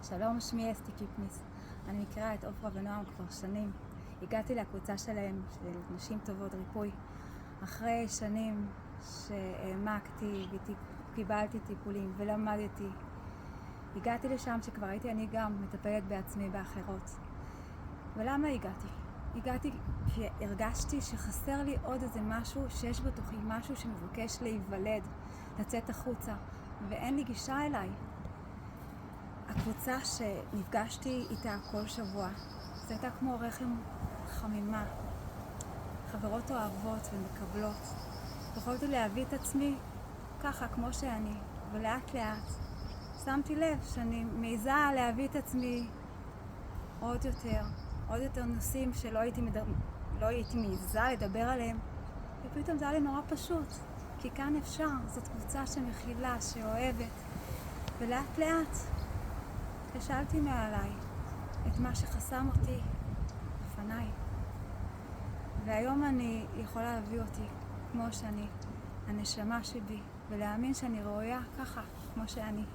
שלום, שמי אסתי קיפניס. אני מכירה את עופרה ונועם כבר שנים. הגעתי לקבוצה שלהם, של נשים טובות ריפוי, אחרי שנים שהעמקתי וקיבלתי טיפולים ולמדתי. הגעתי לשם שכבר הייתי אני גם מטפלת בעצמי באחרות. ולמה הגעתי? הגעתי כי הרגשתי שחסר לי עוד איזה משהו שיש בתוכי, משהו שמבקש להיוולד, לצאת החוצה, ואין לי גישה אליי. הקבוצה שנפגשתי איתה כל שבוע, זה הייתה כמו רחם חמימה, חברות אוהבות ומקבלות. יכולתי להביא את עצמי ככה כמו שאני, ולאט לאט שמתי לב שאני מעיזה להביא את עצמי עוד יותר נושאים שלא הייתי מעיזה לדבר עליהם, ופתאום זה היה לי נורא פשוט, כי כאן אפשר, זאת קבוצה שמכילה, שאוהבת, ולאט לאט השאלתי מעליי את מה שחסם אותי לפניי, והיום אני יכולה להביא אותי כמו שאני, הנשמה שבי, ולהאמין שאני ראויה ככה כמו שאני.